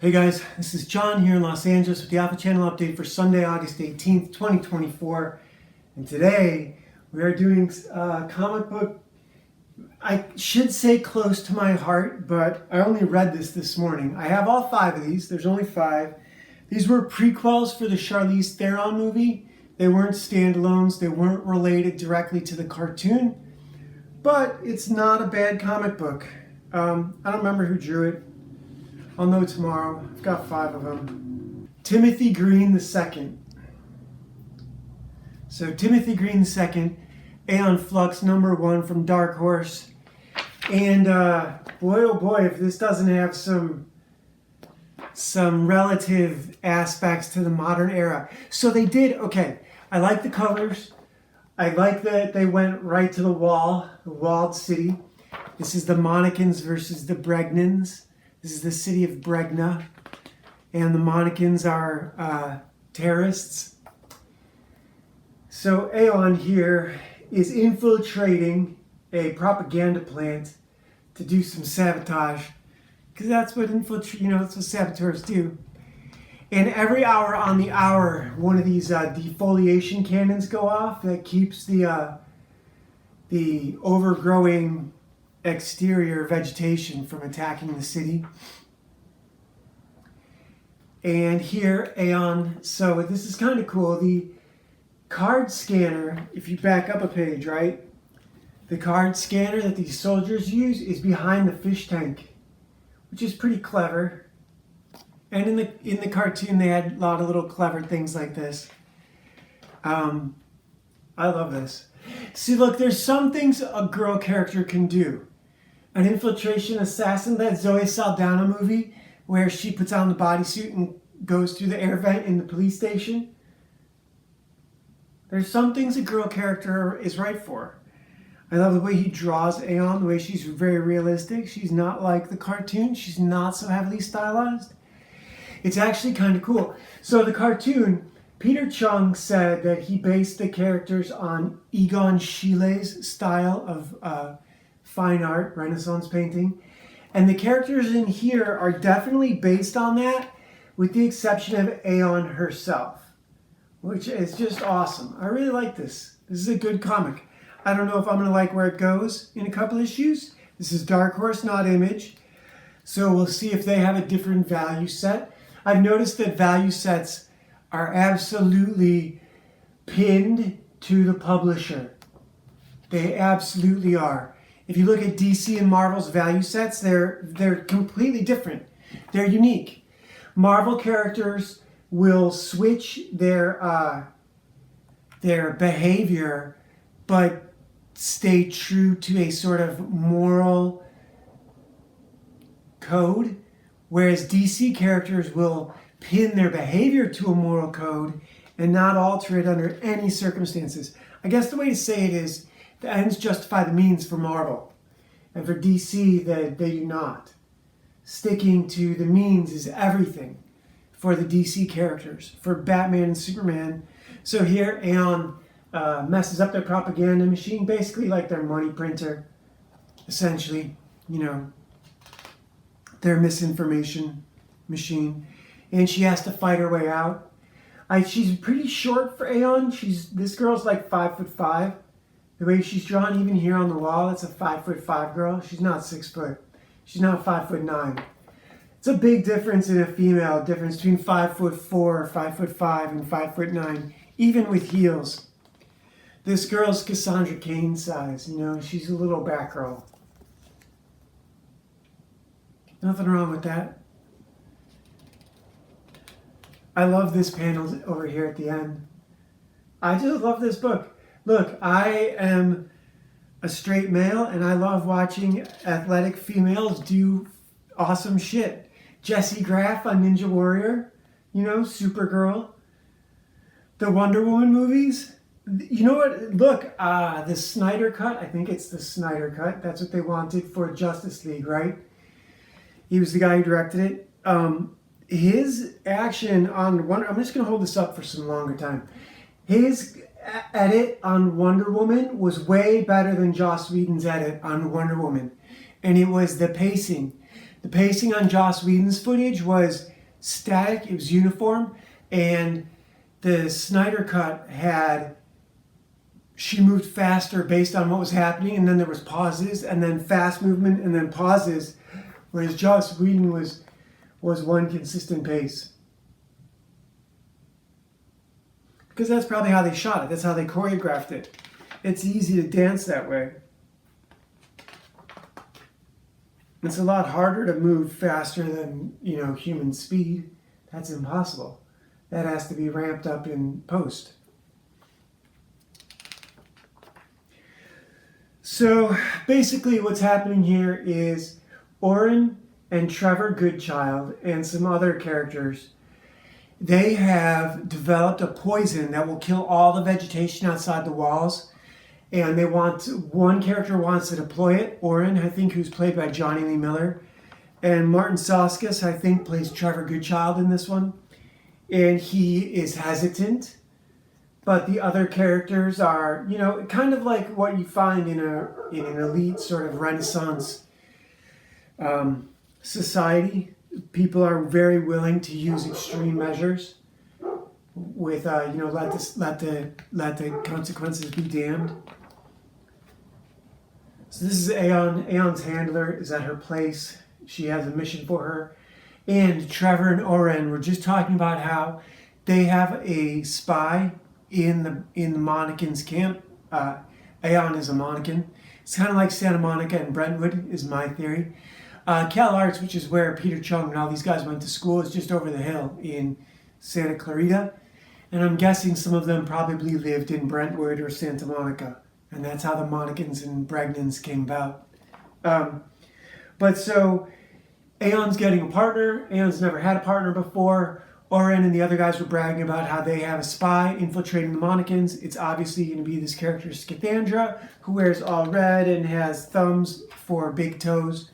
Hey guys, this is John here in Los Angeles with the Alpha Channel update for Sunday, August 18th, 2024. And today we are doing a comic book, I should say close to my heart, but I only read this morning. I have all 5 of these. There's only 5. These were prequels for the Charlize Theron movie. They weren't standalones. They weren't related directly to the cartoon. But it's not a bad comic book. I don't remember who drew it. I'll know tomorrow. I've got 5 of them. Timothy Green II. So Timothy Green II, Aeon Flux #1 from Dark Horse. And boy oh boy, if this doesn't have some relative aspects to the modern era. So they did, okay, I like the colors. I like that they went right to the walled city. This is the Monacans versus the Bregnans. This is the city of Bregna, and the Monacans are terrorists. So Aeon here is infiltrating a propaganda plant to do some sabotage, because that's what that's what saboteurs do. And every hour on the hour, one of these defoliation cannons go off that keeps the overgrowing exterior vegetation from attacking the city. And here, Aeon, so this is kind of cool. The card scanner, if you back up a page, right? The card scanner that these soldiers use is behind the fish tank, which is pretty clever. And in the cartoon, they had a lot of little clever things like this. I love this. See, look, there's some things a girl character can do. An infiltration assassin, that Zoe Saldana movie, where she puts on the bodysuit and goes through the air vent in the police station. There's some things a girl character is right for. I love the way he draws Aeon, the way she's very realistic. She's not like the cartoon. She's not so heavily stylized. It's actually kind of cool. So the cartoon, Peter Chung said that he based the characters on Egon Schiele's style of fine art, Renaissance painting. And the characters in here are definitely based on that, with the exception of Aeon herself, which is just awesome. I really like this. This is a good comic. I don't know if I'm going to like where it goes in a couple issues. This is Dark Horse, not Image. So we'll see if they have a different value set. I've noticed that value sets are absolutely pinned to the publisher. They absolutely are. If you look at DC and Marvel's value sets, they're completely different. They're unique. Marvel characters will switch their behavior, but stay true to a sort of moral code, whereas DC characters will pin their behavior to a moral code and not alter it under any circumstances. I guess the way to say it is, the ends justify the means for Marvel. And for DC, they do not. Sticking to the means is everything for the DC characters, for Batman and Superman. So here, Aeon messes up their propaganda machine, basically like their money printer, essentially, their misinformation machine. And she has to fight her way out. She's pretty short for Aeon. This girl's like 5'5". The way she's drawn, even here on the wall, it's a 5'5" girl. She's not 6 foot. She's not 5'9". It's a big difference in a female, difference between 5'4", 5'5", and 5'9", even with heels. This girl's Cassandra Cain size, she's a little Batgirl. Nothing wrong with that. I love this panel over here at the end. I just love this book. Look, I am a straight male, and I love watching athletic females do awesome shit. Jessie Graff on Ninja Warrior, Supergirl. The Wonder Woman movies. You know what? Look, the Snyder Cut. I think it's the Snyder Cut. That's what they wanted for Justice League, right? He was the guy who directed it. His action on Wonder... I'm just going to hold this up for some longer time. His edit on Wonder Woman was way better than Joss Whedon's edit on Wonder Woman. And it was the pacing. The pacing on Joss Whedon's footage was static, it was uniform, and the Snyder Cut had, she moved faster based on what was happening, and then there was pauses, and then fast movement, and then pauses, whereas Joss Whedon was one consistent pace. Because that's probably how they shot it. That's how they choreographed it. It's easy to dance that way. It's a lot harder to move faster than, human speed. That's impossible. That has to be ramped up in post. So basically what's happening here is Oren and Trevor Goodchild and some other characters, they have developed a poison that will kill all the vegetation outside the walls. And one character wants to deploy it, Oren, I think, who's played by Johnny Lee Miller. And Martin Soskis, I think, plays Trevor Goodchild in this one. And he is hesitant. But the other characters are, kind of like what you find in an elite sort of Renaissance society. People are very willing to use extreme measures with, let the consequences be damned. So this is Aeon. Aeon's handler is at her place. She has a mission for her. And Trevor and Oren were just talking about how they have a spy in the Monicans camp. Aeon is a Monican. It's kind of like Santa Monica and Brentwood, is my theory. Cal Arts, which is where Peter Chung and all these guys went to school, is just over the hill in Santa Clarita. And I'm guessing some of them probably lived in Brentwood or Santa Monica. And that's how the Monicans and Bregnans came about. But so Aeon's getting a partner. Aeon's never had a partner before. Oren and the other guys were bragging about how they have a spy infiltrating the Monicans. It's obviously going to be this character, Scathandra, who wears all red and has thumbs for big toes.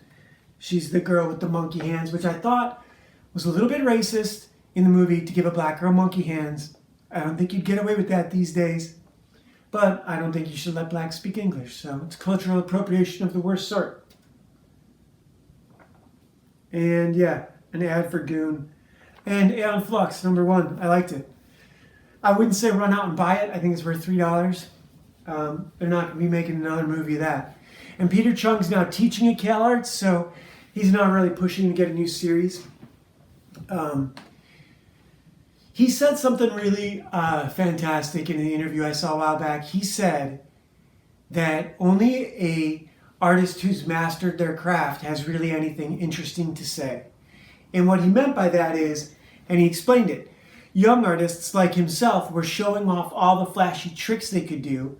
She's the girl with the monkey hands, which I thought was a little bit racist in the movie to give a black girl monkey hands. I don't think you'd get away with that these days. But I don't think you should let blacks speak English. So it's cultural appropriation of the worst sort. And yeah, an ad for Goon. And Aeon Flux, #1. I liked it. I wouldn't say run out and buy it. I think it's worth $3. They're not going to be making another movie of that. And Peter Chung's now teaching at Cal Arts, so he's not really pushing to get a new series. He said something really fantastic in an interview I saw a while back. He said that only a artist who's mastered their craft has really anything interesting to say. And what he meant by that is, and he explained it, young artists like himself were showing off all the flashy tricks they could do,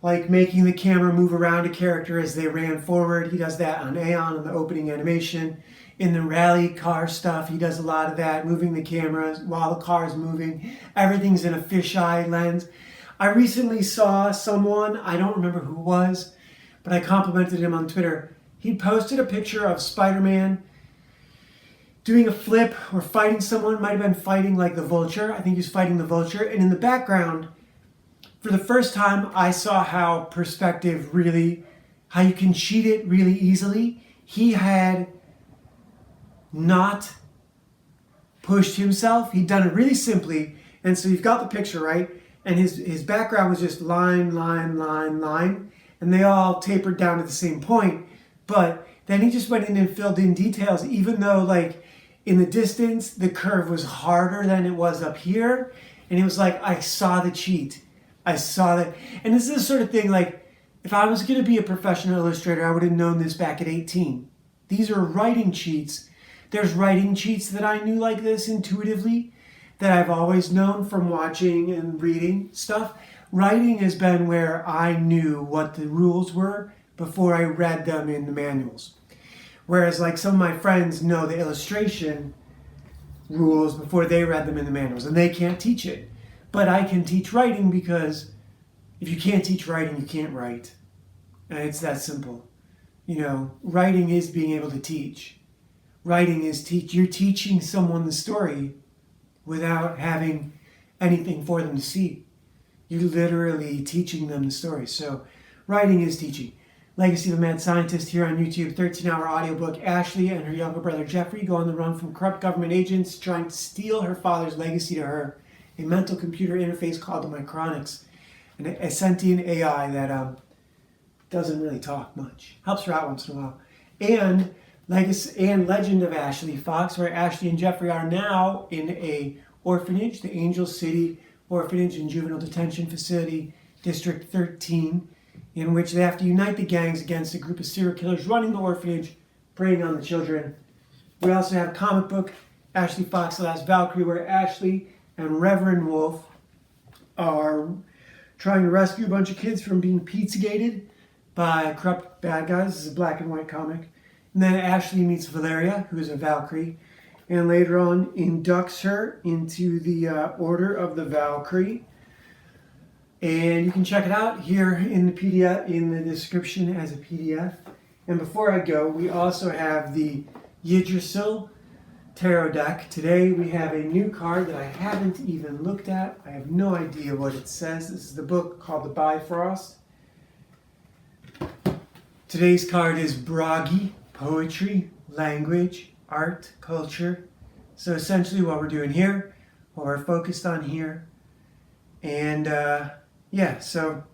like making the camera move around a character as they ran forward. He does that on Aeon in the opening animation. In the rally car stuff, he does a lot of that, moving the cameras while the car is moving. Everything's in a fisheye lens. I recently saw someone, I don't remember who it was, but I complimented him on Twitter. He posted a picture of Spider-Man doing a flip or fighting someone. Might have been fighting like the Vulture. I think he was fighting the Vulture. And in the background, for the first time, I saw how perspective really, how you can cheat it really easily. He had not pushed himself. He'd done it really simply. And so you've got the picture, right? And his background was just line, line, line, line. And they all tapered down to the same point. But then he just went in and filled in details, even though like in the distance, the curve was harder than it was up here. And it was like, I saw the cheat. I saw that. And this is the sort of thing, like, if I was going to be a professional illustrator, I would have known this back at 18. These are writing cheats. There's writing cheats that I knew like this intuitively, that I've always known from watching and reading stuff. Writing has been where I knew what the rules were before I read them in the manuals. Whereas like some of my friends know the illustration rules before they read them in the manuals, and they can't teach it. But I can teach writing, because if you can't teach writing, you can't write. And it's that simple. Writing is being able to teach. Writing is you're teaching someone the story without having anything for them to see. You're literally teaching them the story. So writing is teaching. Legacy of a Mad Scientist here on YouTube. 13-hour audiobook. Ashley and her younger brother Jeffrey go on the run from corrupt government agents trying to steal her father's legacy to her, a mental computer interface called the Micronics, a sentient AI that doesn't really talk much. Helps her out once in a while. And Legacy and Legend of Ashley Fox, where Ashley and Jeffrey are now in a orphanage, the Angel City Orphanage and Juvenile Detention Facility, District 13, in which they have to unite the gangs against a group of serial killers running the orphanage, preying on the children. We also have comic book Ashley Fox, The Last Valkyrie, where Ashley and Reverend Wolf are trying to rescue a bunch of kids from being Pizzagated by corrupt bad guys. This is a black and white comic. And then Ashley meets Valeria, who is a Valkyrie, and later on inducts her into the Order of the Valkyrie. And you can check it out here in the PDF, in the description as a PDF. And before I go, we also have the Yggdrasil Tarot deck. Today we have a new card that I haven't even looked at. I have no idea what it says. This is the book called The Bifrost. Today's card is Bragi, poetry, language, art, culture. So essentially what we're doing here, what we're focused on here. And yeah, so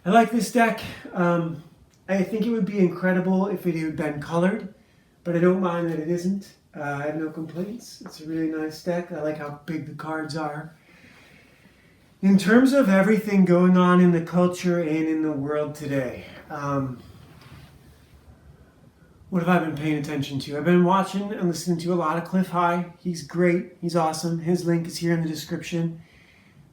I like this deck. I think it would be incredible if it had been colored, but I don't mind that it isn't. I have no complaints. It's a really nice deck. I like how big the cards are. In terms of everything going on in the culture and in the world today, what have I been paying attention to? I've been watching and listening to a lot of Cliff High. He's great. He's awesome. His link is here in the description.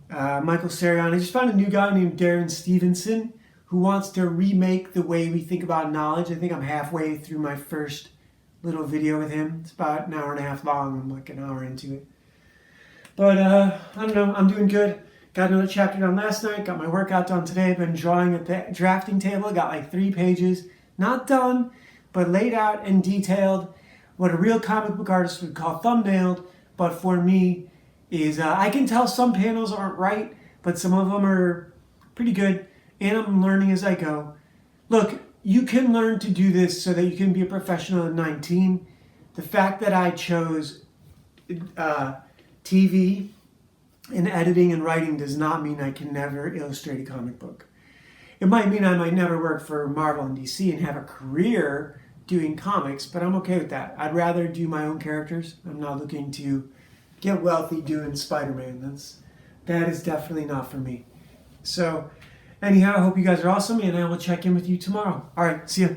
Michael Sarion. I just found a new guy named Darren Stevenson who wants to remake the way we think about knowledge. I think I'm halfway through my first little video with him. It's about an hour and a half long. I'm like an hour into it. But I don't know. I'm doing good. Got another chapter done last night. Got my workout done today. Been drawing at the drafting table. Got like 3 pages. Not done, but laid out and detailed. What a real comic book artist would call thumbnailed. But for me, is I can tell some panels aren't right, but some of them are pretty good, and I'm learning as I go. Look, you can learn to do this so that you can be a professional at 19. The fact that I chose TV and editing and writing does not mean I can never illustrate a comic book. It might mean I might never work for Marvel and DC and have a career doing comics, but I'm okay with that. I'd rather do my own characters. I'm not looking to get wealthy doing Spider-Man. That is definitely not for me. So anyhow, I hope you guys are awesome, and I will check in with you tomorrow. All right, see ya.